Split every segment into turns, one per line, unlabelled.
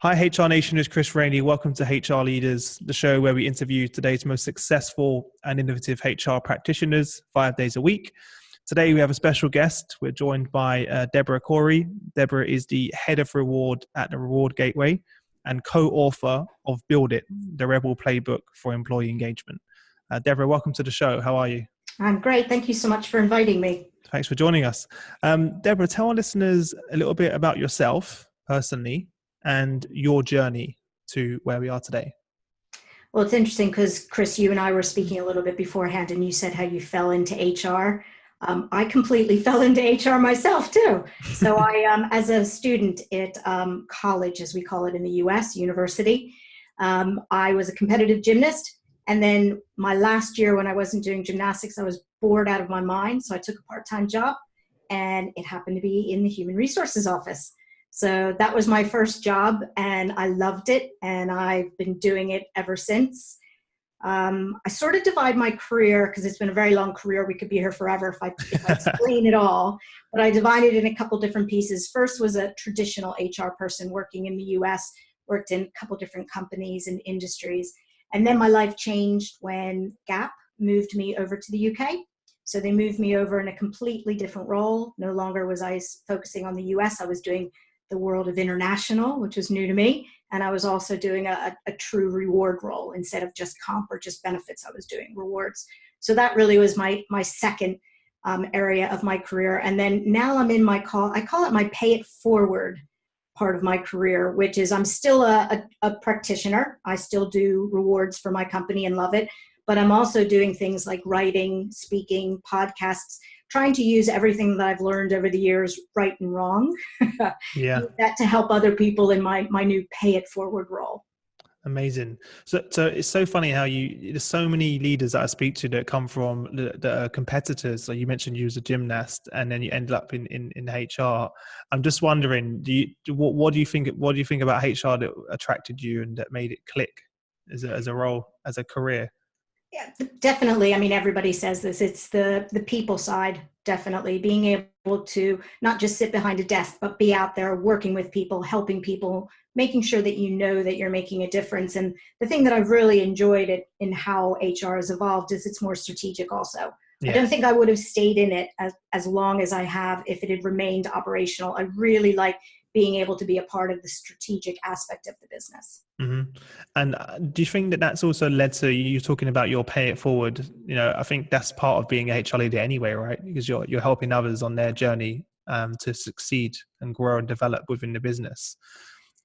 Hi, HR Nation, it's Chris Rainey. Welcome to HR Leaders, the show where we interview today's most successful and innovative HR practitioners 5 days a week. Today, we have a special guest. We're joined by Deborah Corey. Deborah is the head of reward at the Reward Gateway and co-author of Build It, the Rebel Playbook for employee engagement. Deborah, welcome to the show. How are you?
I'm great. Thank you so much for inviting me.
Thanks for joining us. Deborah, tell our listeners a little bit about yourself personally and your journey to where we are today.
Well, it's interesting because, Chris, you and I were speaking a little bit beforehand, and you said how you fell into HR. I completely fell into HR myself, too. So I, as a student at college, as we call it in the U.S., university, I was a competitive gymnast. And then my last year when I wasn't doing gymnastics, I was bored out of my mind. So I took a part-time job, and it happened to be in the human resources office. So that was my first job, and I loved it, and I've been doing it ever since. I sort of divide my career, because it's been a very long career. We could be here forever if I explain it all, but I divided it in a couple different pieces. First was a traditional HR person working in the US, worked in a couple different companies and industries. And then my life changed when Gap moved me over to the UK. So they moved me over in a completely different role. No longer was I focusing on the US. I was doing the world of international, which was new to me. And I was also doing a true reward role instead of just comp or just benefits. I was doing rewards. So that really was my second area of my career. And then now I'm in I call it my pay it forward part of my career, which is I'm still a practitioner. I still do rewards for my company and love it. But I'm also doing things like writing, speaking, podcasts, trying to use everything that I've learned over the years, right and wrong,
Yeah,
use that to help other people in my new pay it forward role.
amazing. So it's so funny how there's so many leaders that I speak to that come from the competitors. So you mentioned you was a gymnast, and then you ended up in HR. I'm just wondering, what do you think about HR that attracted you and that made it click as a role, as a career?
Yeah, definitely. I mean, everybody says this. It's the people side, definitely. Being able to not just sit behind a desk, but be out there working with people, helping people, making sure that you know that you're making a difference. And the thing that I've really enjoyed in how HR has evolved is it's more strategic also. Yes. I don't think I would have stayed in it as long as I have if it had remained operational. I really like being able to be a part of the strategic aspect of the business.
Mm-hmm. And do you think that that's also led to you talking about your pay it forward? You know, I think that's part of being a HR leader anyway, right? Because you're helping others on their journey to succeed and grow and develop within the business.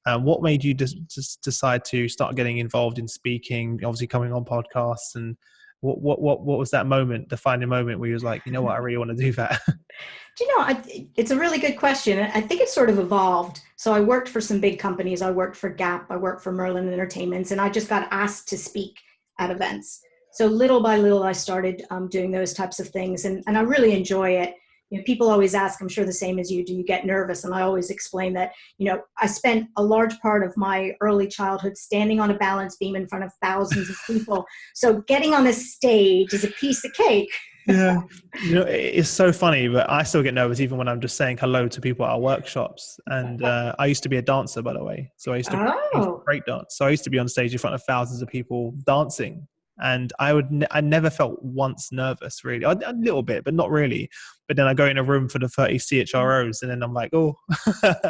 What made you just decide to start getting involved in speaking, obviously coming on podcasts, and what was that moment, defining moment where you was like, you know what, I really want to do that?
Do you know, it's a really good question. I think it sort of evolved. So I worked for some big companies. I worked for Gap. I worked for Merlin Entertainments, and I just got asked to speak at events. So little by little, I started doing those types of things, and I really enjoy it. You know, people always ask, I'm sure the same as you, do you get nervous? And I always explain that, you know, I spent a large part of my early childhood standing on a balance beam in front of thousands of people. So getting on a stage is a piece of cake.
Yeah, you know, it's so funny, but I still get nervous even when I'm just saying hello to people at our workshops. And I used to be a dancer, by the way. So I used to break dance. So I used to be on stage in front of thousands of people dancing. And I never felt once nervous, really. A little bit, but not really. But then I go in a room for the 30 CHROs, and then I'm like, oh. But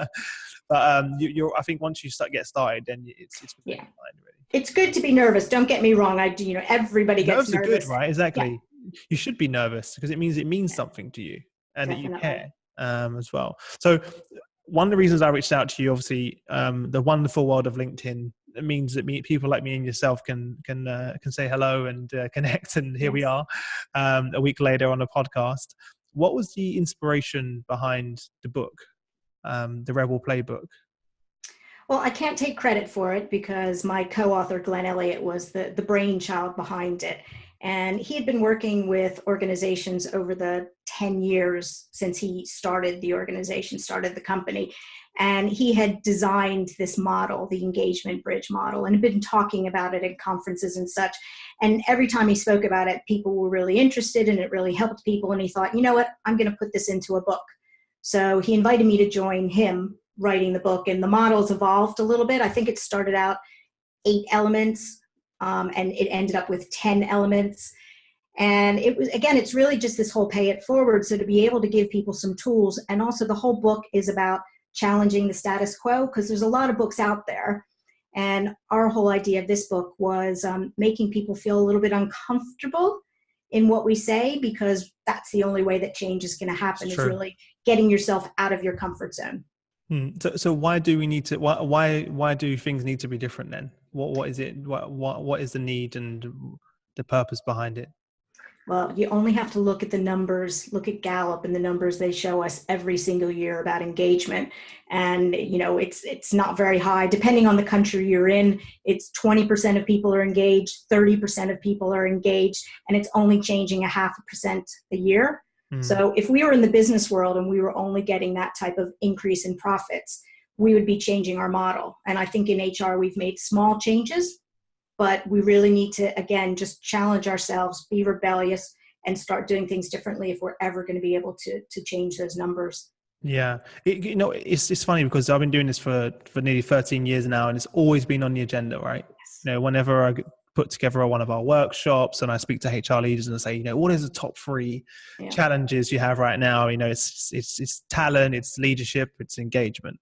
I think once you get started, then it's
yeah.
fine, really.
It's good to be nervous. Don't get me wrong. Everybody gets nervous.
Nerves are good, right? Exactly. Yeah. You should be nervous because it means something to you, and
Definitely.
that you care as well. So one of the reasons I reached out to you, obviously, the wonderful world of LinkedIn, it means that people like me and yourself can say hello and connect, and here we are a week later on a podcast. What was the inspiration behind the book, the Rebel Playbook?
Well, I can't take credit for it because my co-author, Glenn Elliott, was the brainchild behind it. And he had been working with organizations over the 10 years since he started the company. And he had designed this model, the engagement bridge model, and had been talking about it at conferences and such. And every time he spoke about it, people were really interested and it really helped people. And he thought, you know what, I'm going to put this into a book. So he invited me to join him writing the book, and the model's evolved a little bit. I think it started out 8 elements, and it ended up with 10 elements. And it was, again, it's really just this whole pay it forward. So to be able to give people some tools, and also the whole book is about challenging the status quo, because there's a lot of books out there. And our whole idea of this book was making people feel a little bit uncomfortable in what we say, because that's the only way that change is going to happen, is really getting yourself out of your comfort zone.
So why do we need to, why do things need to be different then? What is it? What is the need and the purpose behind it?
Well, you only have to look at the numbers, look at Gallup and the numbers they show us every single year about engagement. And, you know, it's not very high. Depending on the country you're in, it's 20% of people are engaged, 30% of people are engaged, and it's only changing 0.5% a year. So if we were in the business world and we were only getting that type of increase in profits, we would be changing our model. And I think in HR, we've made small changes, but we really need to, again, just challenge ourselves, be rebellious, and start doing things differently if we're ever going to be able to change those numbers.
Yeah. It's funny because I've been doing this for nearly 13 years now, and it's always been on the agenda, right? Yes. You know, whenever I put together one of our workshops and I speak to HR leaders and I say, you know, what is the top 3 challenges you have right now? You know, it's talent, it's leadership, it's engagement.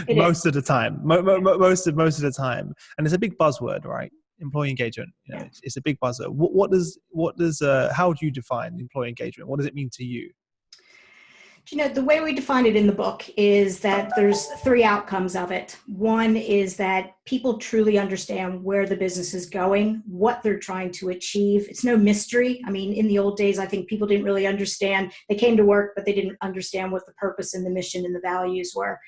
Most of the time, most of the time. And it's a big buzzword, right? Employee engagement. You know, it's a big buzzword. How do you define employee engagement? What does it mean to you?
You know, the way we define it in the book is that there's 3 outcomes of it. One is that people truly understand where the business is going, what they're trying to achieve. It's no mystery. I mean, in the old days, I think people didn't really understand. They came to work, but they didn't understand what the purpose and the mission and the values were.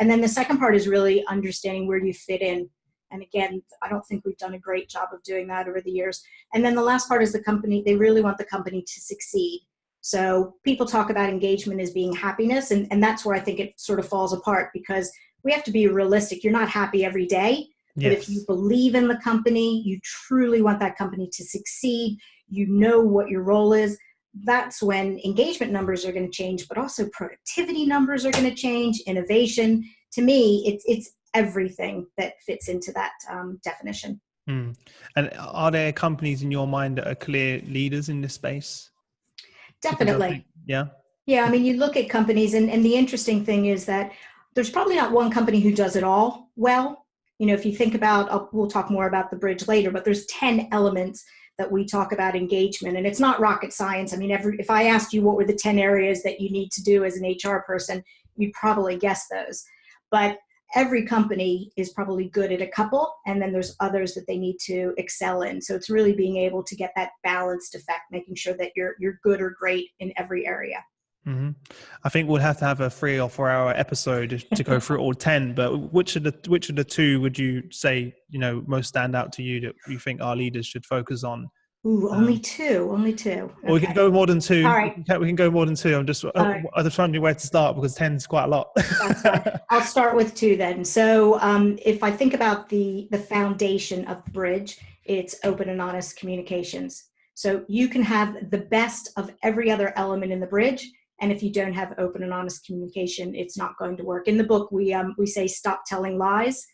And then the second part is really understanding where you fit in. And again, I don't think we've done a great job of doing that over the years. And then the last part is the company. They really want the company to succeed. So people talk about engagement as being happiness, and that's where I think it sort of falls apart, because we have to be realistic. You're not happy every day, but if you believe in the company, you truly want that company to succeed, you know what your role is, that's when engagement numbers are going to change, but also productivity numbers are going to change, innovation. To me, it's everything that fits into that definition.
And are there companies in your mind that are clear leaders in this space?
Definitely.
Yeah.
I mean, you look at companies, and the interesting thing is that there's probably not one company who does it all well. You know, if you think about, we'll talk more about the bridge later, but there's 10 elements that we talk about engagement, and it's not rocket science. I mean, if I asked you what were the 10 areas that you need to do as an HR person, you'd probably guess those. But every company is probably good at a couple, and then there's others that they need to excel in. So it's really being able to get that balanced effect, making sure that you're good or great in every area.
I think we'll have to have a 3 or 4 hour episode to go through all 10. But which of the 2 would you say, you know, most stand out to you that you think our leaders should focus on?
Only two. Okay.
Or we can go more than 2.
All right.
We can go more than 2. I'm just wondering where to start, because 10 is quite a lot.
That's fine. I'll start with 2 then. So if I think about the foundation of the bridge, it's open and honest communications. So you can have the best of every other element in the bridge, and if you don't have open and honest communication, it's not going to work. In the book, we say stop telling lies.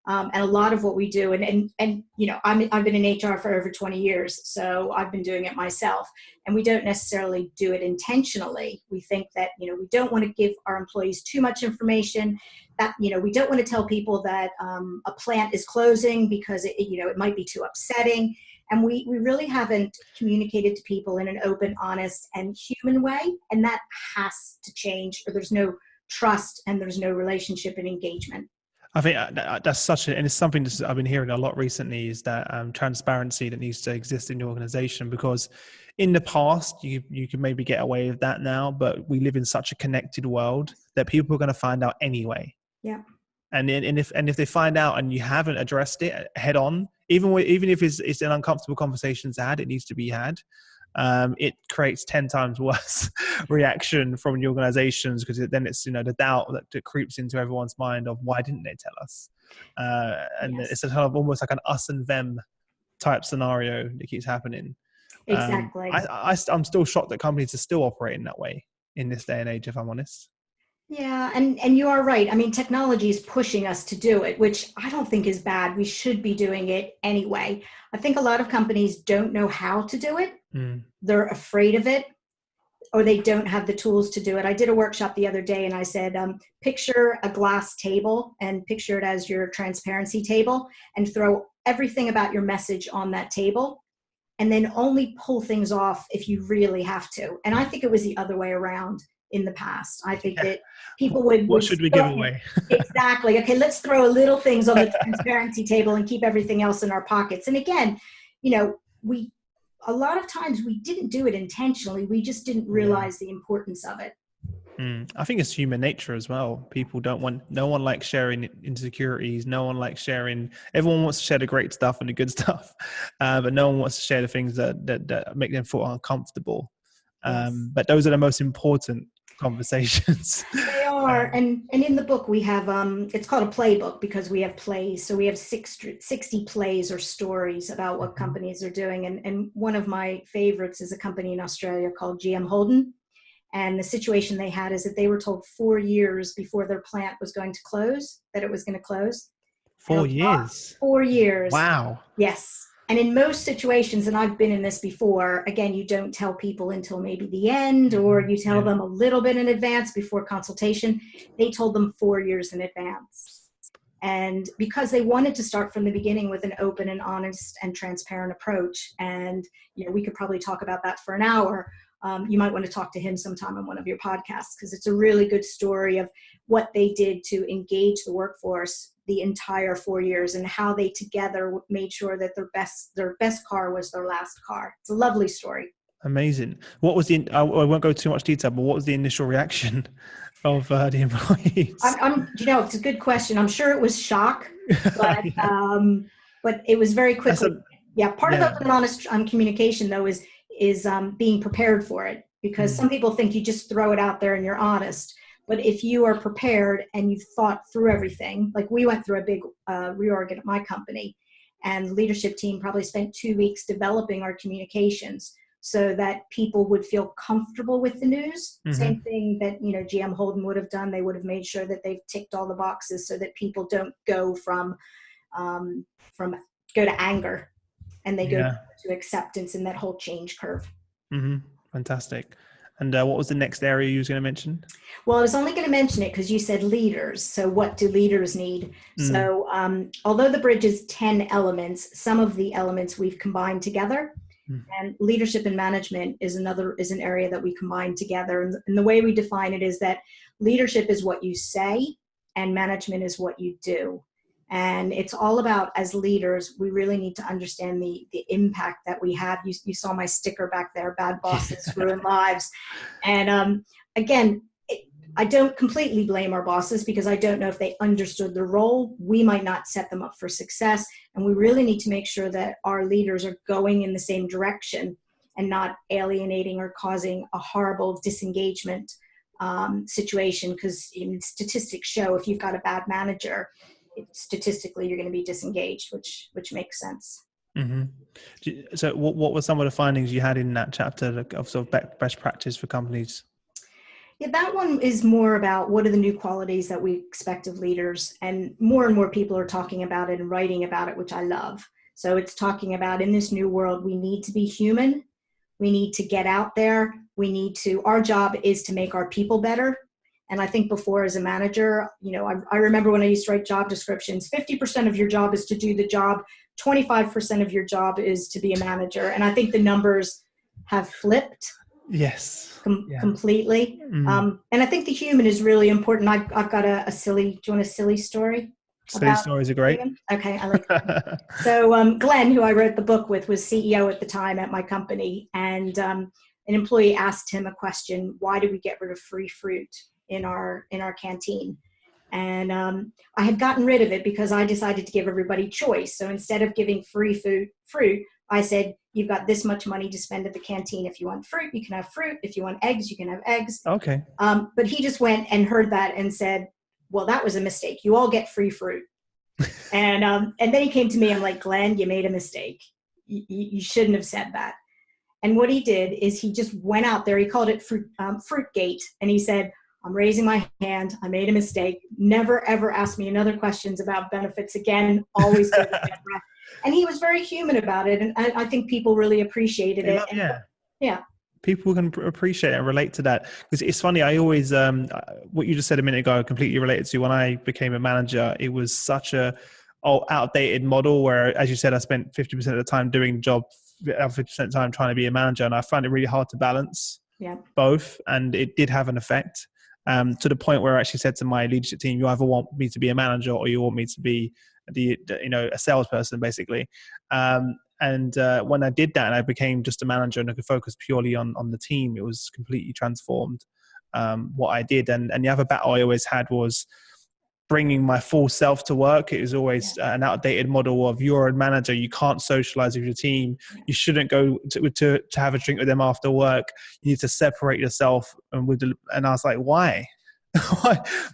And a lot of what we do, and you know, I've been in HR for over 20 years, so I've been doing it myself. And we don't necessarily do it intentionally. We think that, you know, we don't want to give our employees too much information. That, you know, we don't want to tell people that a plant is closing because it might be too upsetting. And we really haven't communicated to people in an open, honest, and human way. And that has to change, or there's no trust and there's no relationship and engagement.
I think that's and it's something that I've been hearing a lot recently, is that transparency that needs to exist in the organization, because in the past you can maybe get away with that now, but we live in such a connected world that people are going to find out anyway.
Yeah.
And if they find out and you haven't addressed it head on, even if it's an uncomfortable conversation to had, it needs to be had. It creates 10 times worse reaction from the organizations, because then it's, you know, the doubt that creeps into everyone's mind of why didn't they tell us? And yes. It's a kind of almost like an us and them type scenario that keeps happening.
Exactly.
I'm still shocked that companies are still operating that way in this day and age, if I'm honest.
Yeah, and you are right. I mean, technology is pushing us to do it, which I don't think is bad. We should be doing it anyway. I think a lot of companies don't know how to do it.
Mm.
They're afraid of it, or they don't have the tools to do it. I did a workshop the other day and I said, picture a glass table and picture it as your transparency table and throw everything about your message on that table and then only pull things off if you really have to. And I think it was the other way around in the past. I think that people
What should we give away?
Exactly. Okay, let's throw a little things on the transparency table and keep everything else in our pockets. And again, a lot of times we didn't do it intentionally. We just didn't realize the importance of it.
I think it's human nature as well. People no one likes sharing insecurities. No one likes sharing, everyone wants to share the great stuff and the good stuff. But no one wants to share the things that make them feel uncomfortable.
Yes.
But those are the most important conversations.
They are. And in the book we have, it's called a playbook because we have plays. So we have 60 plays or stories about what companies are doing. And one of my favorites is a company in Australia called GM Holden. And the situation they had is that they were told 4 years before their plant was going to close, that it was going to close.
4 years?
4 years.
Wow.
Yes. And in most situations, and I've been in this before, again, you don't tell people until maybe the end, or you tell them a little bit in advance before consultation. They told them 4 years in advance. And because they wanted to start from the beginning with an open and honest and transparent approach. And, we could probably talk about that for an hour. You might want to talk to him sometime on one of your podcasts because it's a really good story of what they did to engage the workforce the entire 4 years and how they together made sure that their best car was their last car. It's a lovely story.
Amazing. What was I won't go too much detail, but what was the initial reaction of the employees?
It's a good question. I'm sure it was shock, but but it was very quickly. Part of open and honest communication though is being prepared for it, because some people think you just throw it out there and you're honest. But if you are prepared and you've thought through everything, like we went through a big reorg at my company, and the leadership team probably spent 2 weeks developing our communications so that people would feel comfortable with the news. Same thing that, GM Holden would have done. They would have made sure that they've ticked all the boxes so that people don't go from go to anger and they go to acceptance in that whole change curve.
Fantastic. And what was the next area you was going to mention? Well,
I was only going to mention it because you said leaders. So what do leaders need? So although the bridge is 10 elements, some of the elements we've combined together. And leadership and management is an area that we combine together. And the way we define it is that leadership is what you say and management is what you do. And it's all about, as leaders, we really need to understand the impact that we have. You saw my sticker back there, bad bosses ruin lives. And again, I don't completely blame our bosses because I don't know if they understood the role. We might not set them up for success. And we really need to make sure that our leaders are going in the same direction and not alienating or causing a horrible disengagement situation. Because statistics show if you've got a bad manager, statistically you're going to be disengaged, which makes sense.
So what were some of the findings you had in that chapter of sort of best practice for companies?
Yeah, that one is more about what are the new qualities that we expect of leaders, and more people are talking about it and writing about it, which I love. So it's talking about, in this new world, we need to be human. We need to get out there. Our job is to make our people better. And I think before, as a manager, I remember when I used to write job descriptions, 50% of your job is to do the job, 25% of your job is to be a manager. And I think the numbers have flipped.
Yes.
Completely. And I think the human is really important. I've got a silly, do you want a silly story?
Silly stories are great.
Human? Okay, I like that. So Glenn, who I wrote the book with, was CEO at the time at my company. And an employee asked him a question: why did we get rid of free fruit in our canteen? And I had gotten rid of it because I decided to give everybody choice. So instead of giving free fruit, I said, you've got this much money to spend at the canteen. If you want fruit, you can have fruit. If you want eggs, you can have eggs.
Okay.
But he just went and heard that and said, well, that was a mistake. You all get free fruit. And then he came to me. I'm like, Glenn, you made a mistake. You shouldn't have said that. And what he did is he just went out there. He called it Fruitgate. And he said, I'm raising my hand. I made a mistake. Never, ever ask me another questions about benefits again. Always go to Deborah. And he was very human about it. And I think people really appreciated it. Yeah.
People can appreciate and relate to that, because it's funny. I always, what you just said a minute ago, I completely related to when I became a manager. It was such a outdated model where, as you said, I spent 50% of the time doing the job, 50% of the time trying to be a manager. And I found it really hard to balance both. And it did have an effect, to the point where I actually said to my leadership team, you either want me to be a manager or you want me to be a salesperson, basically. And when I did that and I became just a manager and I could focus purely on the team, it was completely transformed what I did. And the other battle I always had was bringing my full self to work. It was always an outdated model of, you're a manager, you can't socialize with your team. You shouldn't go to have a drink with them after work. You need to separate yourself. And I was like, why?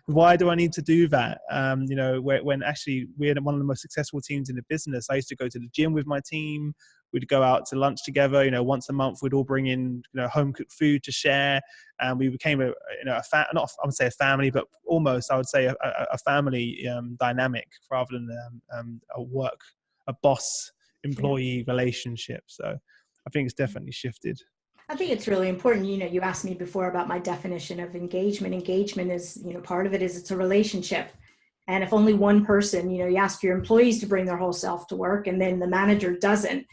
Why do I need to do that? When actually we're one of the most successful teams in the business. I used to go to the gym with my team. We'd go out to lunch together. Once a month, we'd all bring in home cooked food to share, and we became not I would say a family, but almost I would say a family dynamic rather than a boss employee relationship. So I think it's definitely shifted.
I think it's really important. You asked me before about my definition of engagement. Engagement is, part of it is it's a relationship. And if only one person, you ask your employees to bring their whole self to work and then the manager doesn't,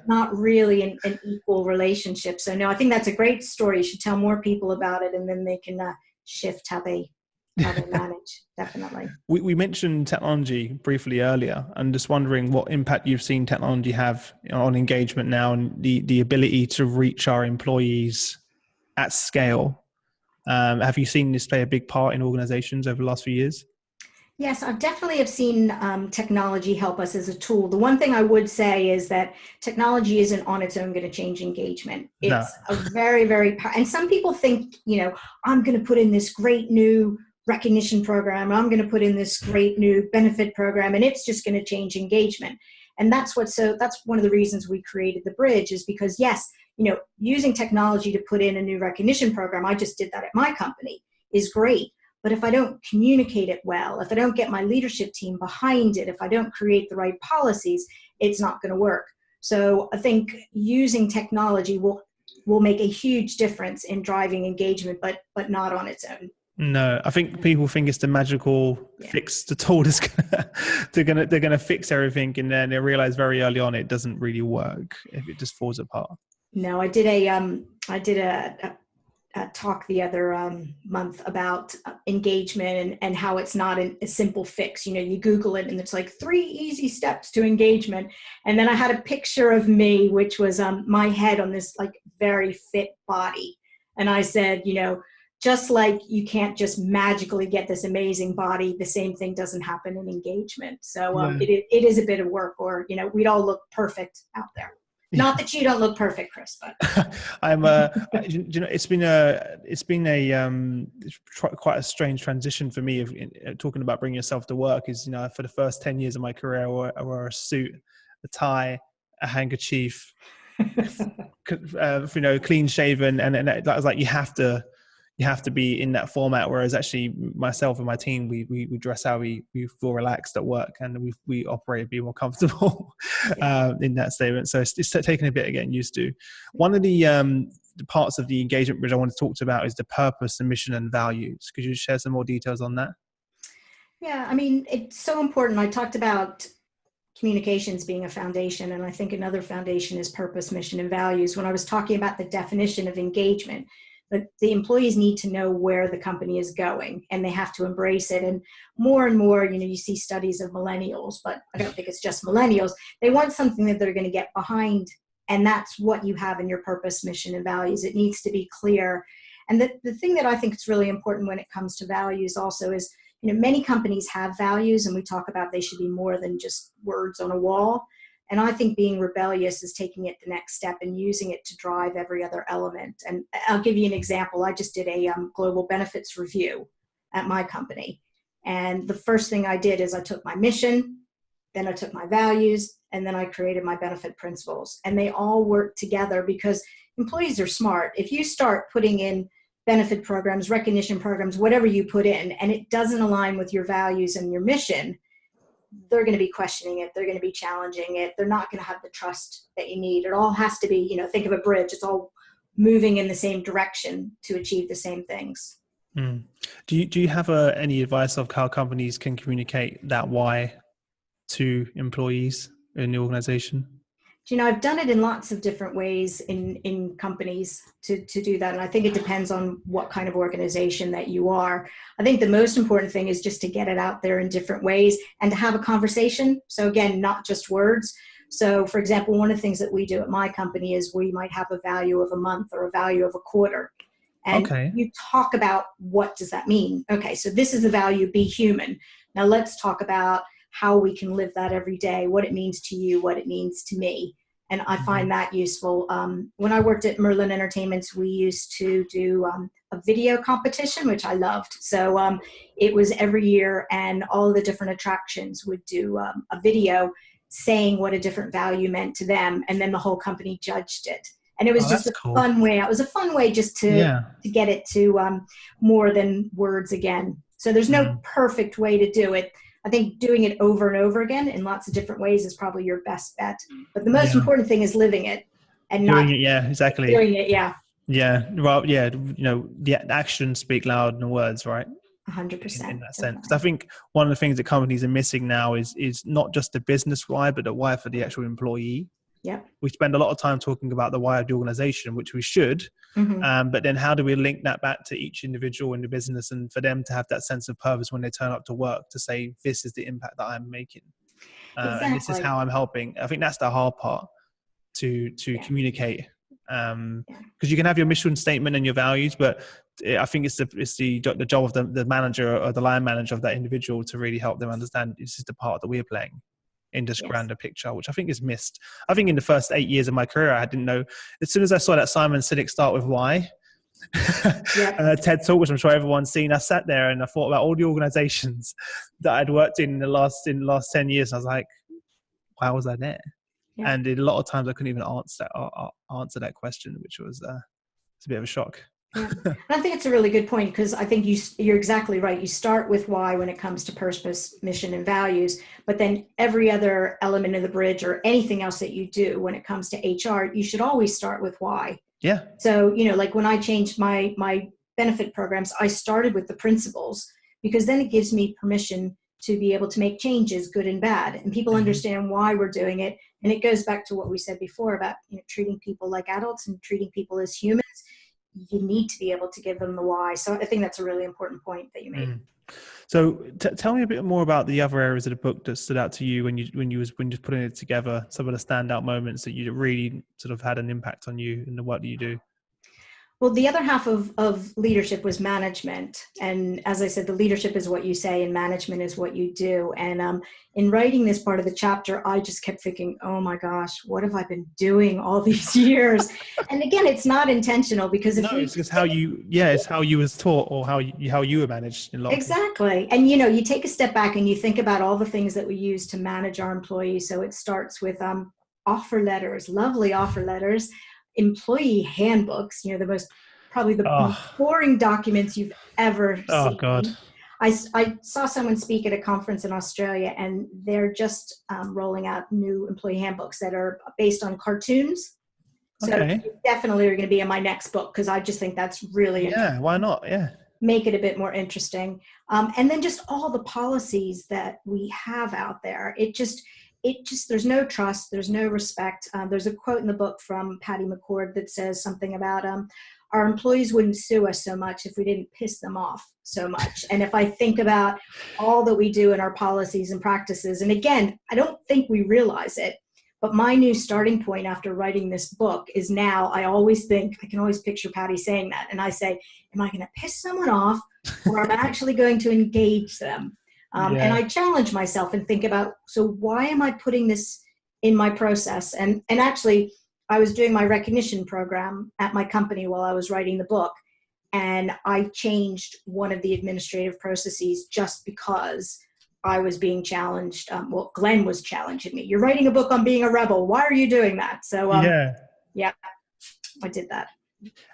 not really an equal relationship. So no, I think that's a great story. You should tell more people about it, and then they can shift how they manage. Definitely.
We mentioned technology briefly earlier. I'm just wondering what impact you've seen technology have on engagement now, and the ability to reach our employees at scale. Have you seen this play a big part in organizations over the last few years?
Yes, I definitely have seen technology help us as a tool. The one thing I would say is that technology isn't on its own going to change engagement. It's a very, very, and some people think, I'm going to put in this great new recognition program, I'm going to put in this great new benefit program, and it's just going to change engagement. And that's one of the reasons we created the bridge, is because using technology to put in a new recognition program, I just did that at my company, is great. But if I don't communicate it well, if I don't get my leadership team behind it, if I don't create the right policies, it's not going to work. So I think using technology will make a huge difference in driving engagement, but not on its own.
No, I think people think it's the magical fix, the tool that's they're gonna fix everything, and then they realize very early on it doesn't really work if it just falls apart.
No, I did a talk the other month about engagement and how it's not a simple fix. You Google it and it's like 3 easy steps to engagement. And then I had a picture of me, which was my head on this like very fit body. And I said, just like you can't just magically get this amazing body, the same thing doesn't happen in engagement. So it is a bit of work, or, we'd all look perfect out there. Not that you don't look perfect, Chris, but
I'm. It's been quite a strange transition for me of talking about bringing yourself to work. Is for the first 10 years of my career, I wore a suit, a tie, a handkerchief, clean shaven, and that was like you have to be in that format. Whereas actually myself and my team, we dress how we feel relaxed at work, and we operate and be more comfortable in that statement. So it's taking a bit of getting used to. One of the parts of the engagement bridge I want to talk about is the purpose, the mission, and values. Could you share some more details on that?
Yeah, I mean, it's so important. I talked about communications being a foundation, and I think another foundation is purpose, mission, and values. When I was talking about the definition of engagement, but the employees need to know where the company is going, and they have to embrace it. And more, you see studies of millennials, but I don't think it's just millennials. They want something that they're going to get behind, and that's what you have in your purpose, mission, and values. It needs to be clear. And the thing that I think is really important when it comes to values also is, many companies have values, and we talk about they should be more than just words on a wall. And I think being rebellious is taking it the next step and using it to drive every other element. And I'll give you an example. I just did a global benefits review at my company. And the first thing I did is I took my mission, then I took my values, and then I created my benefit principles. And they all work together because employees are smart. If you start putting in benefit programs, recognition programs, whatever you put in, and it doesn't align with your values and your mission, they're going to be questioning it. They're going to be challenging it. They're not going to have the trust that you need. It all has to be, think of a bridge. It's all moving in the same direction to achieve the same things.
Mm. Do you have any advice of how companies can communicate that why to employees in the organization?
I've done it in lots of different ways in companies to do that. And I think it depends on what kind of organization that you are. I think the most important thing is just to get it out there in different ways and to have a conversation. So again, not just words. So for example, one of the things that we do at my company is we might have a value of a month or a value of a quarter. And you talk about, what does that mean? Okay, so this is the value, be human. Now let's talk about how we can live that every day, what it means to you, what it means to me. And I find that useful. When I worked at Merlin Entertainments, we used to do a video competition, which I loved. So it was every year, and all the different attractions would do a video saying what a different value meant to them, and then the whole company judged it. And it was just a fun way. It was a fun way just to get it to more than words again. So there's no perfect way to do it. I think doing it over and over again in lots of different ways is probably your best bet. But the most important thing is living it and
doing
not
it. Yeah, exactly.
Doing it. Yeah.
Yeah. Well, yeah. The actions speak louder than words, right?
100%.
In that sense. Because I think one of the things that companies are missing now is not just the business why, but the why for the actual employee.
Yeah.
We spend a lot of time talking about the why of the organization, which we should. But then how do we link that back to each individual in the business, and for them to have that sense of purpose when they turn up to work to say, this is the impact that I'm making. And this is how I'm helping. I think that's the hard part to communicate. Because you can have your mission statement and your values, but I think it's the job of the manager or the line manager of that individual to really help them understand this is the part that we're playing in this grander picture, which I think is missed. I think in the first 8 years of my career, I didn't know. As soon as I saw that Simon Sinek Start With Why, TED Talk, which I'm sure everyone's seen, I sat there and I thought about all the organizations that I'd worked in the last 10 years. And I was like, why was I there? Yeah. And a lot of times I couldn't even answer that question, which was it's a bit of a shock.
Yeah. And I think it's a really good point, because I think you're exactly right. You start with why when it comes to purpose, mission, and values, but then every other element of the bridge or anything else that you do when it comes to HR, you should always start with why.
Yeah.
So, like when I changed my benefit programs, I started with the principles, because then it gives me permission to be able to make changes, good and bad, and people understand why we're doing it. And it goes back to what we said before about treating people like adults and treating people as humans. You need to be able to give them the why. So I think that's a really important point that you made.
So tell me a bit more about the other areas of the book that stood out to you when you're putting it together. Some of the standout moments that you really sort of had an impact on you in the work that you do.
Well, the other half of leadership was management. And as I said, the leadership is what you say and management is what you do. And in writing this part of the chapter, I just kept thinking, oh my gosh, what have I been doing all these years? And again, it's not intentional, because
it's just how you was taught, or how you were managed in a lot.
Exactly. And you take a step back and you think about all the things that we use to manage our employees. So it starts with offer letters, lovely offer letters, employee handbooks, the most boring documents you've ever seen.
Oh God.
I saw someone speak at a conference in Australia, and they're just rolling out new employee handbooks that are based on cartoons. So definitely are going to be in my next book, because I just think that's really interesting.
Yeah, why not? Yeah.
Make it a bit more interesting. And then just all the policies that we have out there. It just, there's no trust, there's no respect. There's a quote in the book from Patty McCord that says something about our employees wouldn't sue us so much if we didn't piss them off so much. And if I think about all that we do in our policies and practices, and again, I don't think we realize it, but my new starting point after writing this book is now I always think, I can always picture Patty saying that. And I say, am I going to piss someone off, or am I actually going to engage them? And I challenge myself and think about, so why am I putting this in my process? And actually, I was doing my recognition program at my company while I was writing the book, and I changed one of the administrative processes just because I was being challenged. Glenn was challenging me. You're writing a book on being a rebel. Why are you doing that? So, I did that.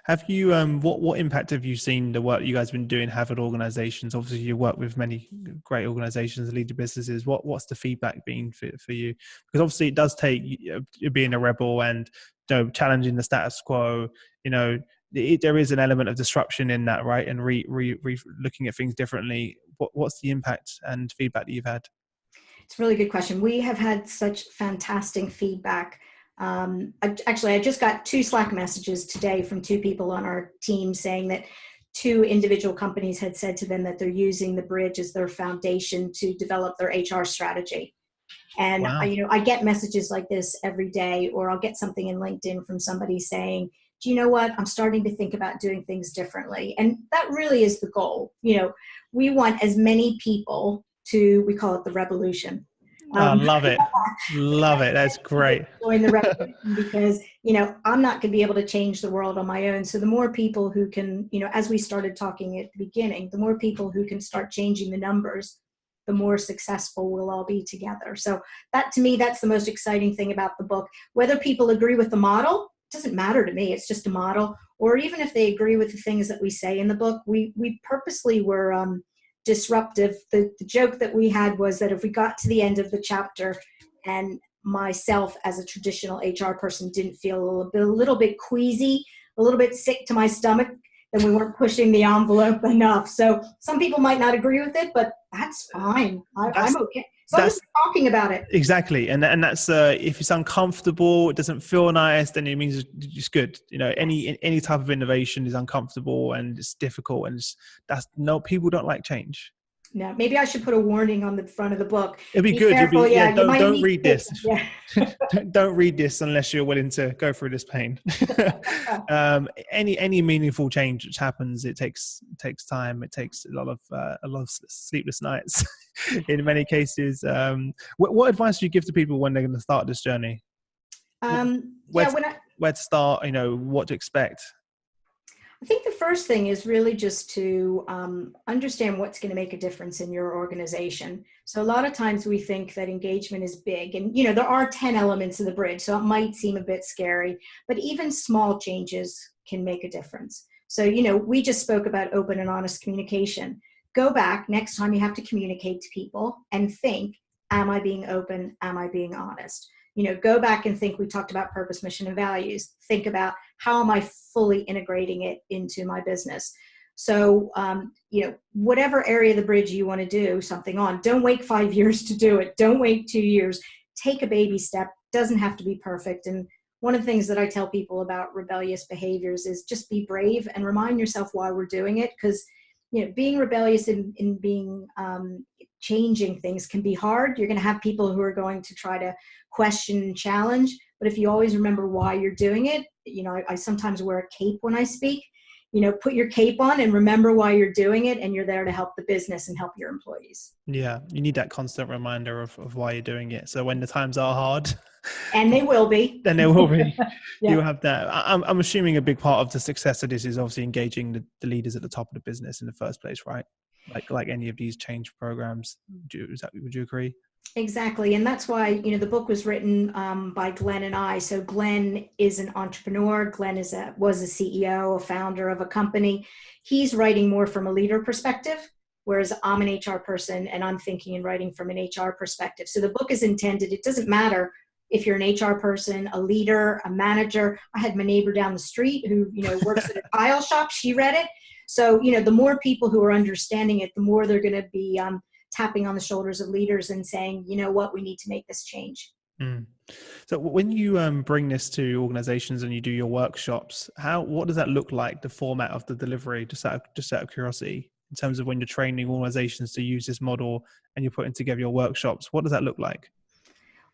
Have you, what impact have you seen the work you guys have been doing have at organizations? Obviously you work with many great organizations, lead to businesses. What's the feedback been for you? Because obviously it does take being a rebel and, you know, challenging the status quo, you know, there is an element of disruption in that, right? And looking at things differently. What's the impact and feedback that you've had?
It's a really good question. We have had such fantastic feedback. I just got 2 Slack messages today from 2 people on our team saying that 2 individual companies had said to them that they're using the bridge as their foundation to develop their HR strategy. And
Wow.
I get messages like this every day, or I'll get something in LinkedIn from somebody saying, do you know what? I'm starting to think about doing things differently. And that really is the goal. You know, we want as many people to, we call it the revolution.
Love it. Love it. That's great.
Join the revolution, because, you know, I'm not going to be able to change the world on my own. So the more people who can, you know, as we started talking at the beginning, the more people who can start changing the numbers, the more successful we'll all be together. So that, to me, that's the most exciting thing about the book. Whether people agree with the model, doesn't matter to me. It's just a model. Or even if they agree with the things that we say in the book, we purposely were disruptive. The joke that we had was that if we got to the end of the chapter and myself as a traditional HR person didn't feel a little bit queasy, a little bit sick to my stomach, then we weren't pushing the envelope enough. So some people might not agree with it, but that's fine. I'm okay. So I'm just talking about it.
Exactly. And that's, if it's uncomfortable, it doesn't feel nice, then it means it's good. You know, any type of innovation is uncomfortable and it's difficult, and people don't like change.
No, maybe I should put a warning on the front of the book.
It'd be good.
Careful,
Don't read this.
Yeah.
Don't read this unless you're willing to go through this pain. Any meaningful change which happens, it takes time. It takes a lot of sleepless nights in many cases. What advice do you give to people when they're going to start this journey? Where to start? You know, what to expect.
I think the first thing is really just to understand what's going to make a difference in your organization. So a lot of times we think that engagement is big, and, you know, there are 10 elements of the bridge, so it might seem a bit scary, but even small changes can make a difference. So, you know, we just spoke about open and honest communication. Go back next time you have to communicate to people and think, am I being open? Am I being honest? You know, go back and think, we talked about purpose, mission, and values. Think about, how am I fully integrating it into my business? So, you know, whatever area of the bridge you want to do something on, don't wait 5 years to do it. Don't wait 2 years. Take a baby step. Doesn't have to be perfect. And one of the things that I tell people about rebellious behaviors is just be brave and remind yourself why we're doing it. Because, you know, being rebellious in being changing things can be hard. You're going to have people who are going to try to question and challenge. But if you always remember why you're doing it, you know, I sometimes wear a cape when I speak. You know, put your cape on and remember why you're doing it, and you're there to help the business and help your employees.
Yeah, you need that constant reminder of why you're doing it. So when the times are hard,
and they will be,
then they will be.
Yeah.
You have that. I'm assuming a big part of the success of this is obviously engaging the leaders at the top of the business in the first place, right? Like any of these change programs. Would you agree?
Exactly. And that's why, you know, the book was written by Glenn and I. So Glenn is an entrepreneur. Glenn was a CEO, a founder of a company. He's writing more from a leader perspective, whereas I'm an HR person and I'm thinking and writing from an HR perspective. So the book is intended, it doesn't matter if you're an HR person, a leader, a manager. I had my neighbor down the street who, you know, works at a tile shop. She read it. So, you know, the more people who are understanding it, the more they're going to be tapping on the shoulders of leaders and saying, you know what, we need to make this change.
So when you bring this to organizations and you do your workshops, what does that look like, the format of the delivery, just out of curiosity, in terms of when you're training organizations to use this model and you're putting together your workshops? What does that look like?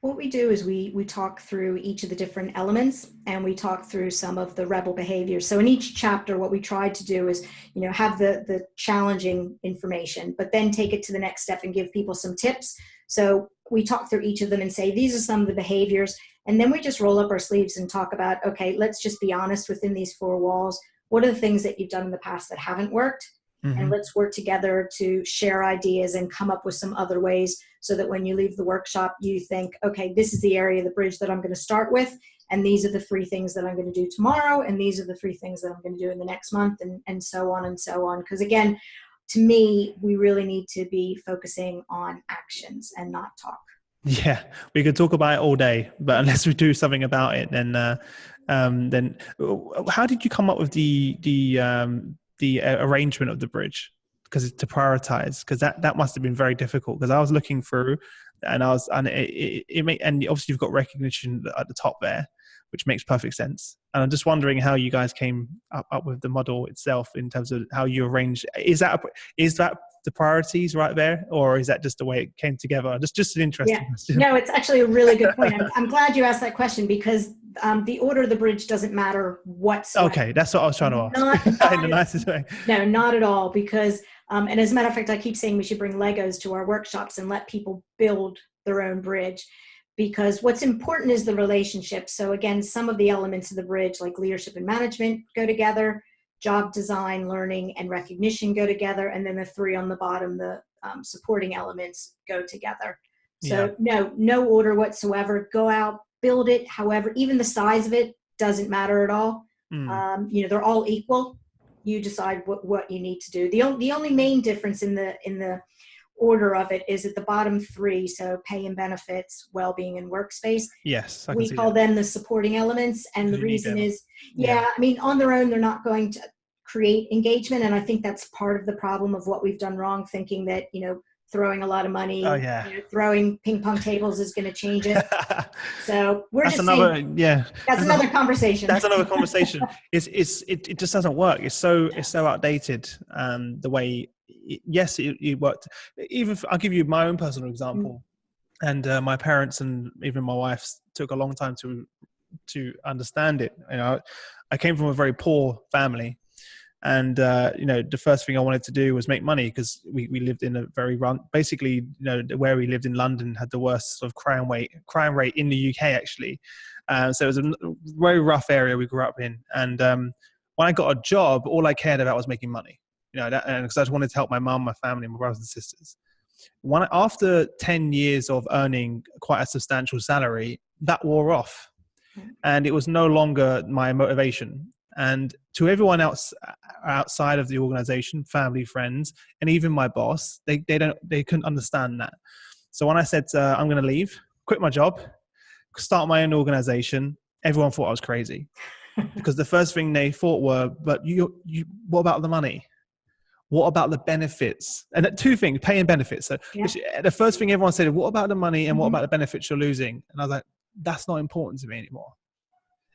What we do is we talk through each of the different elements, and we talk through some of the rebel behaviors. So in each chapter, what we tried to do is, you know, have the challenging information, but then take it to the next step and give people some tips. So we talk through each of them and say, these are some of the behaviors. And then we just roll up our sleeves and talk about, okay, let's just be honest within these 4 walls. What are the things that you've done in the past that haven't worked? Mm-hmm. And let's work together to share ideas and come up with some other ways, so that when you leave the workshop, you think, okay, this is the area of the bridge that I'm going to start with. and these are the 3 things that I'm going to do tomorrow, and these are the 3 things that I'm going to do in the next month, and so on and so on. Because again, to me, we really need to be focusing on actions and not talk.
Yeah, we could talk about it all day, but unless we do something about it, then how did you come up with the arrangement of the bridge? Because to prioritize, because that must have been very difficult. Because I was looking through, and and obviously you've got recognition at the top there, which makes perfect sense. And I'm just wondering how you guys came up with the model itself in terms of how you arrange. Is that the priorities right there, or is that just the way it came together? Just an interesting question.
No, it's actually a really good point. I'm glad you asked that question, because the order of the bridge doesn't matter whatsoever.
Okay, that's what I was trying to ask. Not in the nicest way.
No, not at all, because and as a matter of fact, I keep saying we should bring Legos to our workshops and let people build their own bridge, because what's important is the relationship. So again, some of the elements of the bridge, like leadership and management, go together. Job design, learning, and recognition go together. And then the 3 on the bottom, the supporting elements, go together. So no order whatsoever. Go out, build it. However, even the size of it doesn't matter at all. They're all equal. You decide what you need to do. The only main difference in the order of it is at the bottom 3. So pay and benefits, well-being, and workspace.
Yes,
we call them the supporting elements. And the reason is, I mean, on their own, they're not going to create engagement. And I think that's part of the problem of what we've done wrong, thinking that, throwing a lot of money, throwing ping pong tables is going to change it. So that's another conversation.
That's another conversation. It just doesn't work. It's so outdated. The way, it worked. Even I'll give you my own personal example. And my parents and even my wife took a long time to understand it. I came from a very poor family. And, the first thing I wanted to do was make money, because we lived in a very basically, where we lived in London had the worst sort of crime rate in the UK, actually. So it was a very rough area we grew up in. And when I got a job, all I cared about was making money, because I just wanted to help my mum, my family, my brothers and sisters. After 10 years of earning quite a substantial salary, that wore off. And it was no longer my motivation. And to everyone else outside of the organization, family, friends, and even my boss, they couldn't understand that. So when I said I'm going to leave, quit my job, start my own organization, everyone thought I was crazy, because the first thing they thought were, but what about the money? What about the benefits? And 2 things, pay and benefits. So the first thing everyone said, what about the money and what about the benefits you're losing? And I was like, that's not important to me anymore.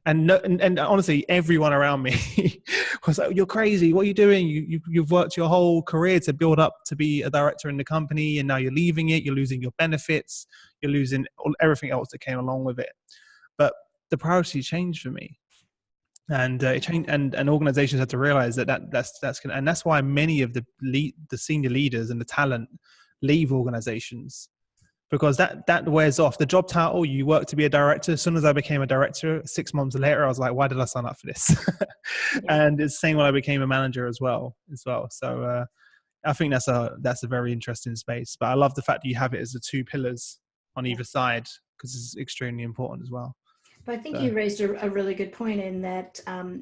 And honestly, everyone around me was like, you're crazy. What are you doing? You've worked your whole career to build up to be a director in the company, and now you're leaving it. You're losing your benefits. You're losing everything else that came along with it. But the priority changed for me. And it changed, and organizations had to realize that's why many of the senior leaders and the talent leave organizations, because that wears off. The job title, you work to be a director. As soon as I became a director, 6 months later, I was like, why did I sign up for this? And it's the same when I became a manager as well. So I think that's a very interesting space. But I love the fact that you have it as the 2 pillars on either side, because it's extremely important as well.
But I think you raised a really good point in that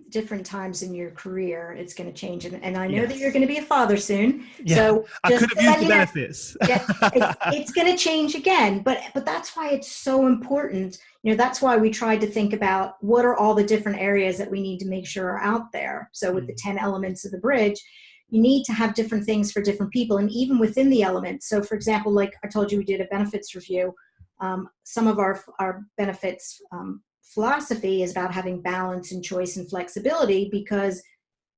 different times in your career, it's going to change. And I know that you're going to be a father soon.
Yeah.
So
I could have used the benefits.
It's going to change again. But that's why it's so important. That's why we tried to think about what are all the different areas that we need to make sure are out there. So with the 10 elements of the bridge, you need to have different things for different people. And even within the elements. So for example, like I told you, we did a benefits review. Some of our benefits philosophy is about having balance and choice and flexibility, because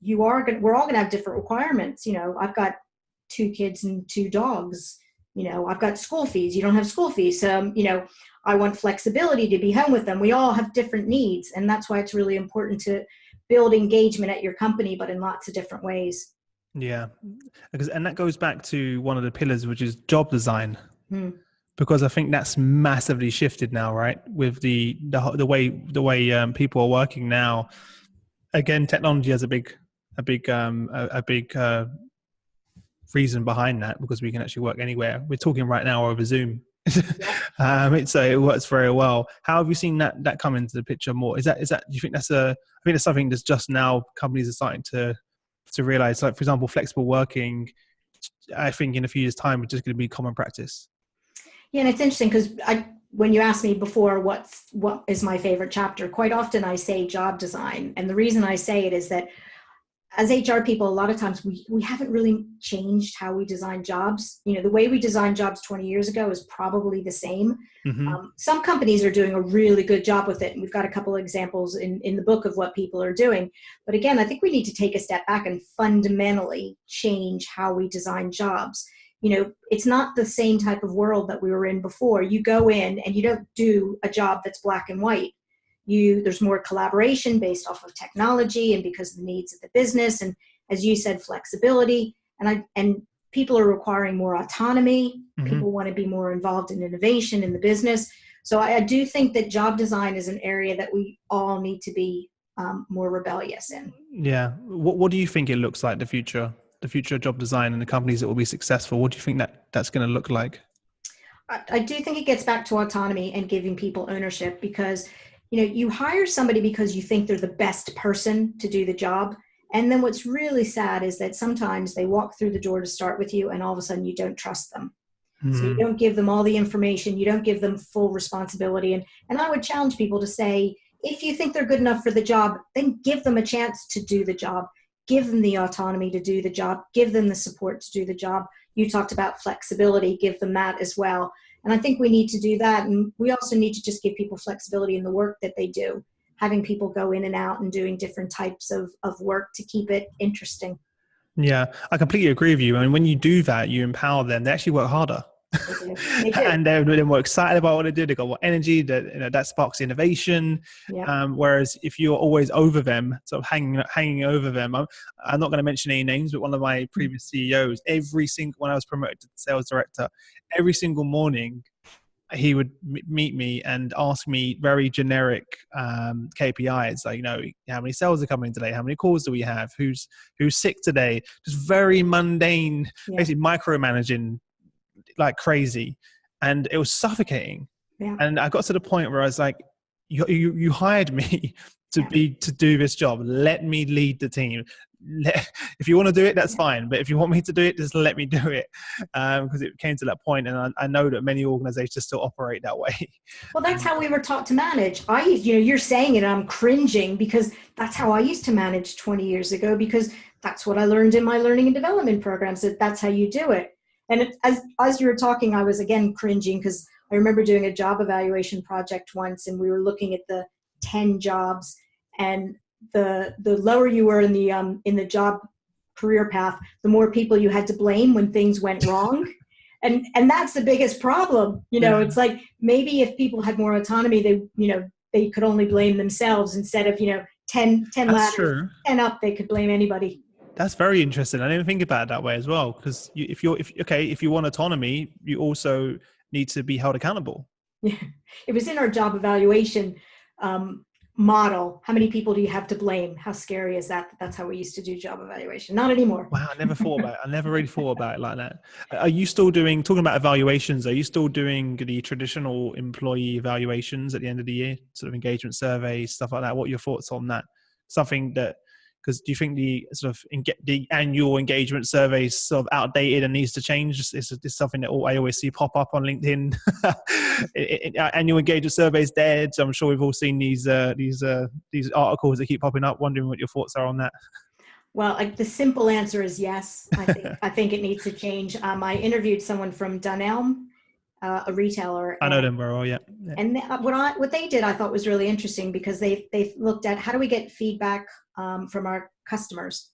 we're all going to have different requirements. I've got 2 kids and 2 dogs. I've got school fees. You don't have school fees. I want flexibility to be home with them. We all have different needs. And that's why it's really important to build engagement at your company, but in lots of different ways.
Yeah. And that goes back to one of the pillars, which is job design. Because I think that's massively shifted now, right? With the way people are working now. Again, technology has a big reason behind that, because we can actually work anywhere. We're talking right now over Zoom. So it works very well. How have you seen that come into the picture more? Is that do you think that's I think it's something that's just now companies are starting to realize, like, for example, flexible working, I think in a few years' time, it's just going to be common practice.
Yeah, and it's interesting because when you asked me before what is my favorite chapter, quite often I say job design. And the reason I say it is that as HR people, a lot of times we haven't really changed how we design jobs. You know, the way we designed jobs 20 years ago is probably the same.
Mm-hmm.
Some companies are doing a really good job with it. And we've got a couple of examples in the book of what people are doing. But again, I think we need to take a step back and fundamentally change how we design jobs. You know, it's not the same type of world that we were in before. You go in and you don't do a job that's black and white. There's more collaboration based off of technology and because of the needs of the business. And as you said, flexibility. And people are requiring more autonomy.
Mm-hmm.
People want to be more involved in innovation in the business. So I do think that job design is an area that we all need to be more rebellious in.
Yeah. What do you think it looks like, the future of job design and the companies that will be successful? What do you think that's going to look like?
I do think it gets back to autonomy and giving people ownership, because you know, you hire somebody because you think they're the best person to do the job. And then what's really sad is that sometimes they walk through the door to start with you and all of a sudden you don't trust them. So you don't give them all the information. You don't give them full responsibility. And I would challenge people to say, if you think they're good enough for the job, then give them a chance to do the job. Give them the autonomy to do the job. Give them the support to do the job. You talked about flexibility. Give them that as well. And I think we need to do that. And we also need to just give people flexibility in the work that they do, having people go in and out and doing different types of work to keep it interesting.
Yeah, I completely agree with you. And when you do that, you empower them. They actually work harder.
They do.
And they're more excited about what they do. They got more energy. That sparks innovation.
Yeah.
Whereas if you're always over them, sort of hanging over them, I'm not going to mention any names, but one of my previous CEOs, when I was promoted to sales director, every single morning he would meet me and ask me very generic KPIs, like, you know, how many sales are coming today? How many calls do we have? Who's sick today? Just very mundane, basically micromanaging like crazy, and it was suffocating. And I got to the point where I was like, you hired me to do this job. Let me lead the team. If you want to do it, that's fine, but if you want me to do it, just let me do it. Because it came to that point, and I know that many organizations still operate that way.
Well, that's how we were taught to manage. You're saying it, I'm cringing, because that's how I used to manage 20 years ago, because that's what I learned in my learning and development programs, that's how you do it. And as you were talking, I was again cringing, because I remember doing a job evaluation project once, and we were looking at the 10 jobs, and the lower you were in the job career path, the more people you had to blame when things went wrong. And that's the biggest problem. You know, it's like, maybe if people had more autonomy, they could only blame themselves instead of, 10 ladders, 10 up, they could blame anybody.
That's very interesting. I didn't think about it that way as well. Because if you want autonomy, you also need to be held accountable.
Yeah, it was in our job evaluation model. How many people do you have to blame? How scary is that? That's how we used to do job evaluation. Not anymore.
Wow, I never thought about it. I never really thought about it like that. Are you still talking about evaluations, are you still doing the traditional employee evaluations at the end of the year, sort of engagement surveys, stuff like that? What are your thoughts on that? Something that, because do you think the annual engagement survey is sort of outdated and needs to change? It's something that I always see pop up on LinkedIn. Annual engagement survey is dead. So I'm sure we've all seen these articles that keep popping up. Wondering what your thoughts are on that.
Well, the simple answer is yes. I think it needs to change. I interviewed someone from Dunelm, a retailer.
I know them very well, yeah.
And what they did, I thought was really interesting, because they looked at how do we get feedback from our customers.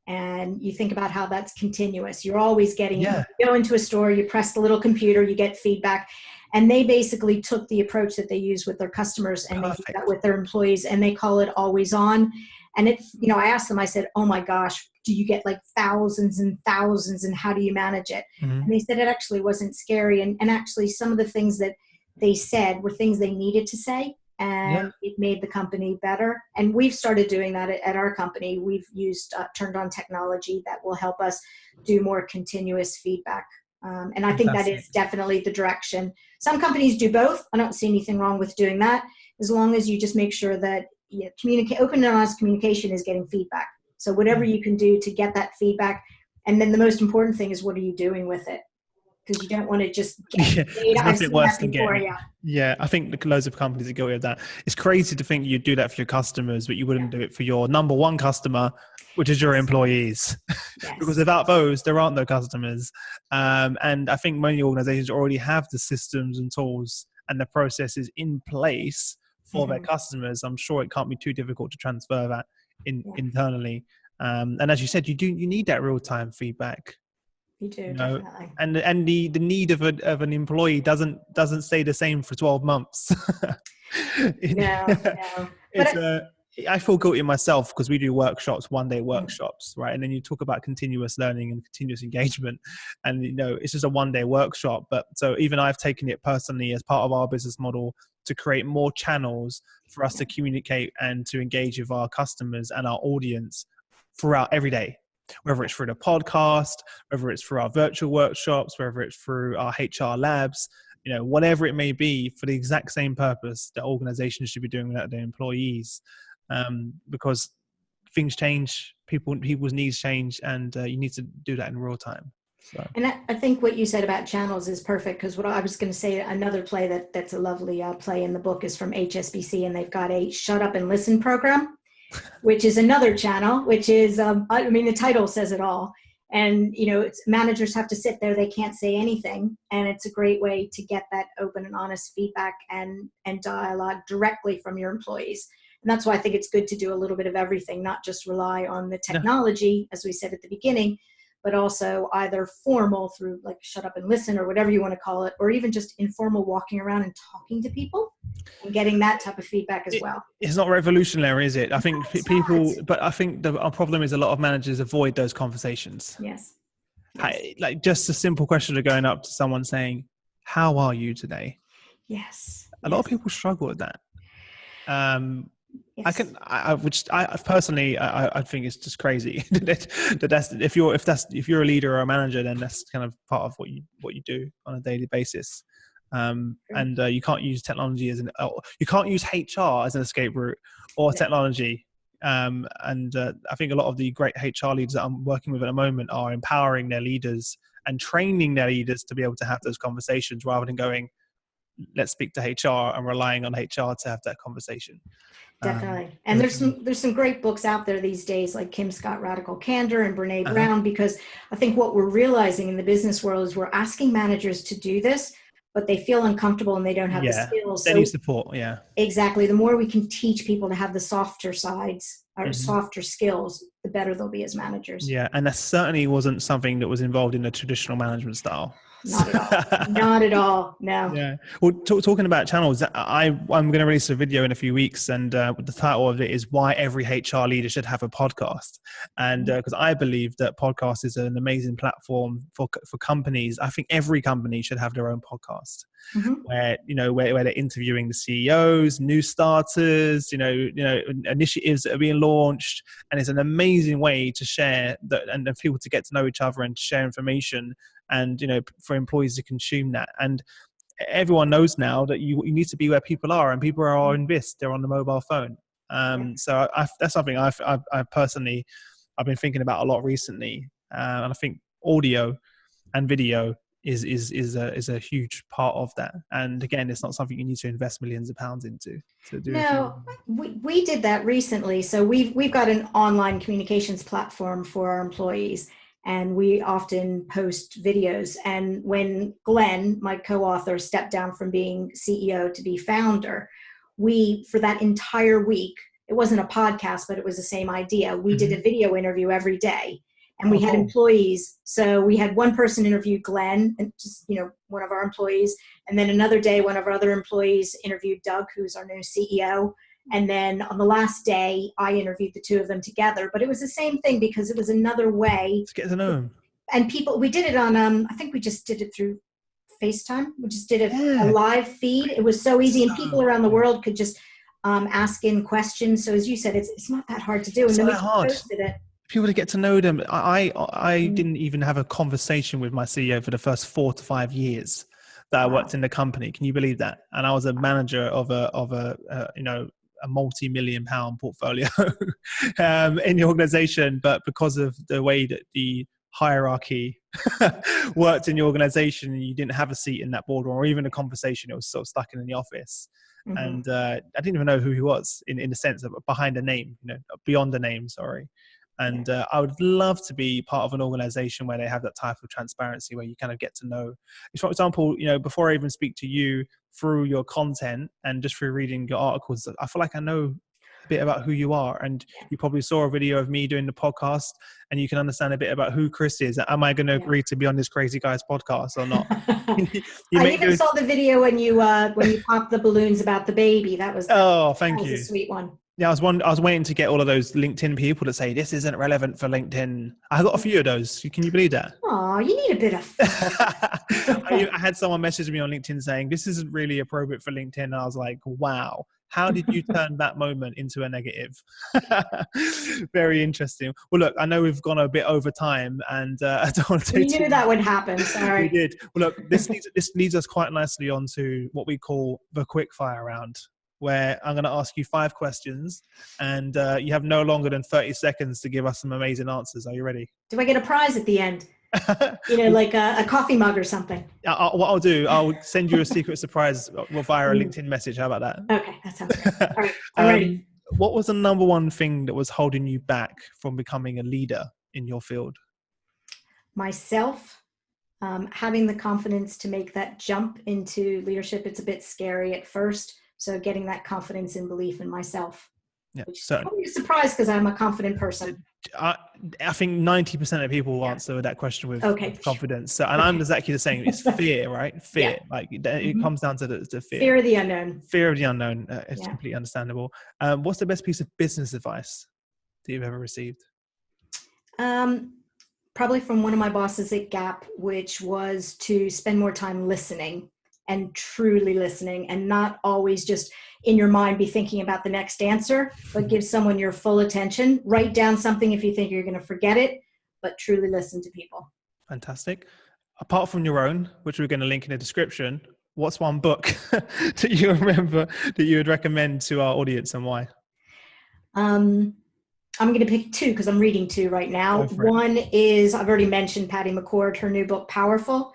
And you think about how that's continuous. You're always getting, you go into a store, you press the little computer, you get feedback. And they basically took the approach that they use with their customers, and they do that with their employees, and they call it always on. And I asked them, I said, oh my gosh, do you get like thousands and thousands, and how do you manage it? Mm-hmm. And they said it actually wasn't scary. And actually some of the things that they said were things they needed to say, and it made the company better. And we've started doing that at our company. We've turned on technology that will help us do more continuous feedback And I think that is definitely the direction. Some companies do both. I don't see anything wrong with doing that, as long as you just make sure that open and honest communication is getting feedback. So whatever you can do to get that feedback. And then the most important thing is, what are you doing with it? Because you don't want to just get data.
There's nothing worse than getting it. Yeah, I think loads of companies are guilty of that. It's crazy to think you'd do that for your customers, but you wouldn't do it for your number one customer, which is your employees. Yes. Because without those, there aren't no customers. And I think many organizations already have the systems and tools and the processes in place for their customers. I'm sure it can't be too difficult to transfer that internally. And as you said, you need that real-time feedback.
You do, definitely.
And the need of an employee doesn't stay the same for 12 months.
No.
I feel guilty myself because we do workshops, one-day workshops, right? And then you talk about continuous learning and continuous engagement, and it's just a one-day workshop. But so even I've taken it personally as part of our business model to create more channels for us to communicate and to engage with our customers and our audience throughout every day. Whether it's through the podcast, whether it's through our virtual workshops, whether it's through our HR labs, whatever it may be, for the exact same purpose that organizations should be doing that to their employees, because things change, people's needs change, and you need to do that in real time. So.
And I think what you said about channels is perfect, because what I was going to say, another play that's a lovely play in the book is from HSBC, and they've got a Shut Up and Listen program, which is another channel, which is, the title says it all. And, managers have to sit there, they can't say anything. And it's a great way to get that open and honest feedback and dialogue directly from your employees. And that's why I think it's good to do a little bit of everything, not just rely on the technology, as we said at the beginning, but also either formal through like Shut Up and Listen or whatever you want to call it, or even just informal walking around and talking to people and getting that type of feedback as well.
It's not revolutionary, is it? I think but I think our problem is a lot of managers avoid those conversations.
Yes.
Like just a simple question of going up to someone saying, "How are you today?"
Yes.
A lot of people struggle with that.
Yes.
I personally think it's just crazy that if you're a leader or a manager, then that's kind of part of what you do on a daily basis. And you can't use technology you can't use HR as an escape route or technology. And I think a lot of the great HR leaders that I'm working with at the moment are empowering their leaders and training their leaders to be able to have those conversations rather than going, let's speak to HR and relying on HR to have that conversation.
Definitely. And there's some great books out there these days, like Kim Scott, Radical Candor, and Brene Brown, because I think what we're realizing in the business world is we're asking managers to do this, but they feel uncomfortable and they don't have the skills.
They need support. Yeah,
exactly. The more we can teach people to have the softer sides or softer skills, the better they'll be as managers.
Yeah. And that certainly wasn't something that was involved in the traditional management style.
Not at all. Not at all. No.
Yeah. Well, talking about channels, I'm going to release a video in a few weeks, and the title of it is "Why Every HR Leader Should Have a Podcast." And because I believe that podcast is an amazing platform for companies. I think every company should have their own podcast, where they're interviewing the CEOs, new starters, initiatives that are being launched, and it's an amazing way to share that and for people to get to know each other and share information. And, for employees to consume that. And everyone knows now that you need to be where people are, and people are in this, they're on the mobile phone. So that's something I've personally, I've been thinking about a lot recently. And I think audio and video is a huge part of that. And again, it's not something you need to invest millions of pounds into to do.
No, we did that recently. So we've got an online communications platform for our employees, and we often post videos. And when Glenn, my co-author, stepped down from being CEO to be founder, we, for that entire week, it wasn't a podcast, but it was the same idea. We did a video interview every day, and we had employees. So we had one person interview Glenn, and just, one of our employees. And then another day, one of our other employees interviewed Doug, who's our new CEO. And then on the last day, I interviewed the two of them together. But it was the same thing, because it was another way
to get to know them.
And we did it on, I think we just did it through FaceTime. We just did a live feed. It was so easy. And people around the world could just ask in questions. So as you said, it's not that hard to do. And then we posted it.
people to get to know them. I didn't even have a conversation with my CEO for the first 4 to 5 years that I worked in the company. Can you believe that? And I was a manager of a multi-million-pound portfolio in the organization, but because of the way that the hierarchy worked in the organization, you didn't have a seat in that boardroom or even a conversation. It was sort of stuck in the office. And I didn't even know who he was in the sense of behind a name, beyond the name, sorry. And I would love to be part of an organization where they have that type of transparency, where you kind of get to know. For example, before I even speak to you, through your content and just through reading your articles, I feel like I know a bit about who you are. And you probably saw a video of me doing the podcast, and you can understand a bit about who Chris is. Am I going to agree to be on this crazy guy's podcast or not?
I even saw the video when you popped the balloons about the baby. That was
thank you.
A sweet one.
Yeah, I was waiting to get all of those LinkedIn people to say this isn't relevant for LinkedIn. I got a few of those. Can you believe that?
Oh, you need a bit of
I had someone message me on LinkedIn saying this isn't really appropriate for LinkedIn. And I was like, wow, how did you turn that moment into a negative? Very interesting. Well, look, I know we've gone a bit over time, and I don't want to.
We knew that would happen. Sorry.
We did. Well, look, this leads us quite nicely onto what we call the quick fire round, where I'm going to ask you 5 questions, and you have no longer than 30 seconds to give us some amazing answers. Are you ready?
Do I get a prize at the end? Like a coffee mug or something?
What I'll do, I'll send you a secret surprise via a LinkedIn message. How about that?
Okay, that sounds good. All right, I'm ready.
What was the number one thing that was holding you back from becoming a leader in your field?
Myself. Having the confidence to make that jump into leadership. It's a bit scary at first. So getting that confidence and belief in myself, which is probably a surprise because I'm a confident person.
I think 90% of people will answer that question with confidence. So, and I'm exactly the same. It's fear, right? Fear. Like it comes down to the fear.
Fear of the unknown.
Fear of the unknown. It's completely understandable. What's the best piece of business advice that you've ever received?
Probably from one of my bosses at Gap, which was to spend more time listening. And truly listening, and not always just in your mind be thinking about the next answer, but give someone your full attention. Write down something if you think you're going to forget it, but truly listen to people.
Fantastic. Apart from your own, which we're going to link in the description, what's one book that you remember that you would recommend to our audience, and why?
I'm going to pick 2 because I'm reading 2 right now. One is, I've already mentioned Patty McCord, her new book, Powerful.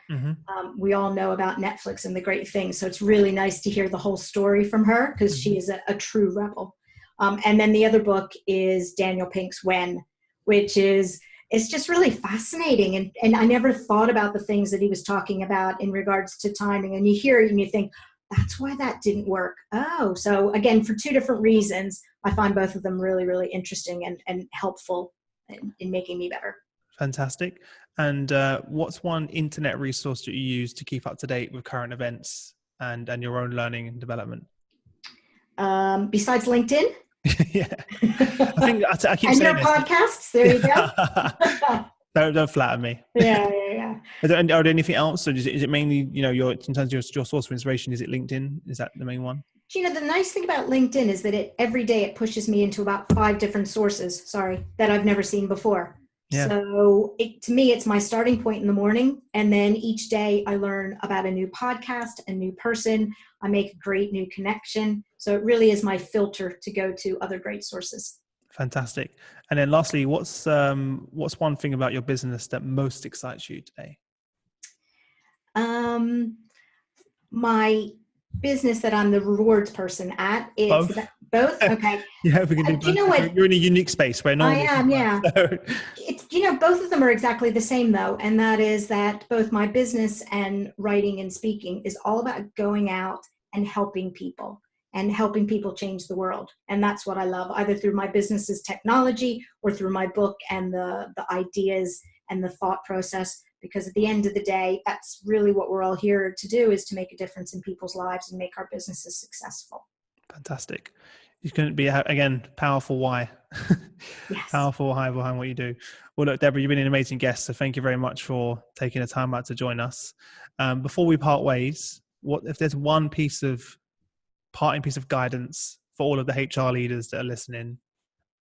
We all know about Netflix and the great things. So it's really nice to hear the whole story from her because she is a true rebel. And then the other book is Daniel Pink's When, which is, it's just really fascinating. And I never thought about the things that he was talking about in regards to timing. And you hear it and you think, that's why that didn't work. Oh, so again, for 2 different reasons, I find both of them really, really interesting and helpful in making me better.
Fantastic. And what's one internet resource that you use to keep up to date with current events and your own learning and development?
Besides LinkedIn?
Yeah. I think I keep
and
saying
your podcasts. There you go.
Don't flatter me.
Yeah.
Are there anything else? Or is it mainly, in terms of your source of inspiration, is it LinkedIn? Is that the main one?
The nice thing about LinkedIn is that every day it pushes me into about 5 different sources, that I've never seen before. Yeah. So to me, it's my starting point in the morning. And then each day I learn about a new podcast, a new person. I make a great new connection. So it really is my filter to go to other great sources.
Fantastic. And then lastly, what's one thing about your business that most excites you today?
My business that I'm the rewards person at is both. Okay.
Yeah, we can do both.
Do you know what?
You're in a unique space where no one is.
I am, yeah. So. It's both of them are exactly the same though, and that is that both my business and writing and speaking is all about going out and helping people change the world. And that's what I love, either through my business's technology or through my book and the ideas and the thought process. Because at the end of the day, that's really what we're all here to do, is to make a difference in people's lives and make our businesses successful.
Fantastic. You couldn't be, again, powerful why. Yes. Powerful why behind what you do. Well, look, Deborah, you've been an amazing guest. So thank you very much for taking the time out to join us. Before we part ways, what if there's one parting piece of guidance for all of the HR leaders that are listening?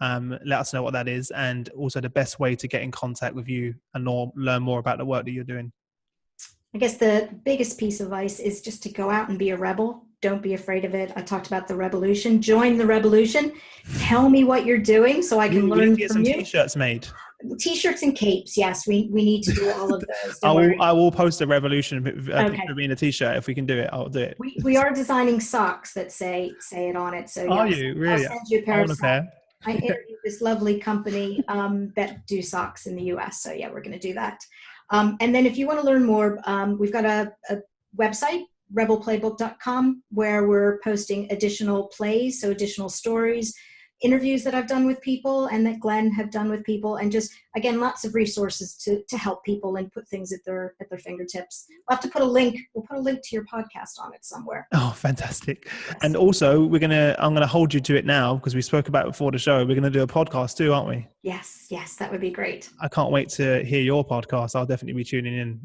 let us know what that is, and also the best way to get in contact with you and learn more about the work that you're doing.
I guess the biggest piece of advice is just to go out and be a rebel. Don't be afraid of it. I talked about the revolution. Join the revolution. Tell me what you're doing so I can learn
get
from
some
you.
T-shirts made.
T-shirts and capes. Yes, we need to do all of those.
I will post a revolution picture of me in a T-shirt. If we can do it, I'll do it.
We are designing socks that say it on it. So
are you really?
I'll send you a pair of socks. I interviewed this lovely company that do socks in the US. So yeah, we're going to do that. And then if you want to learn more, we've got a website, rebelplaybook.com, where we're posting additional plays, so additional stories, interviews that I've done with people and that Glenn have done with people, and just, again, lots of resources to help people and put things at their fingertips. We'll have to put a link. We'll put a link to your podcast on it somewhere.
Oh, fantastic. Yes. And also I'm going to hold you to it now, because we spoke about it before the show. We're going to do a podcast too, aren't we?
Yes, that would be great.
I can't wait to hear your podcast. I'll definitely be tuning in.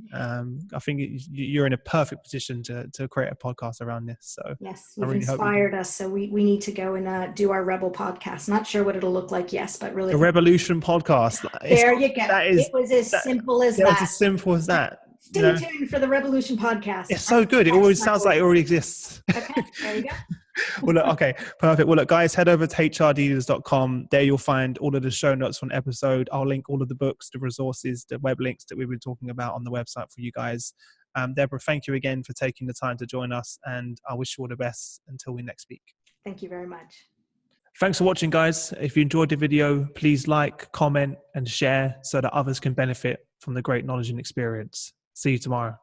I think you're in a perfect position to create a podcast around this. So
yes, you've inspired us. So we need to go and do our Rebel podcast. Not sure what it'll look like, but really.
The Revolution podcast.
There you go. It was as simple as that.
It was as simple as that.
Stay tuned for the Revolution podcast.
It's so good. It always sounds like it already exists.
Okay, there you go.
Well, look, okay, perfect. Well, look, guys, head over to hrdealers.com. There you'll find all of the show notes from the episode. I'll link all of the books, the resources, the web links that we've been talking about on the website for you guys. Deborah, thank you again for taking the time to join us, and I wish you all the best until we next speak.
Thank you very much.
Thanks for watching, guys. If you enjoyed the video, please like, comment, and share so that others can benefit from the great knowledge and experience. See you tomorrow.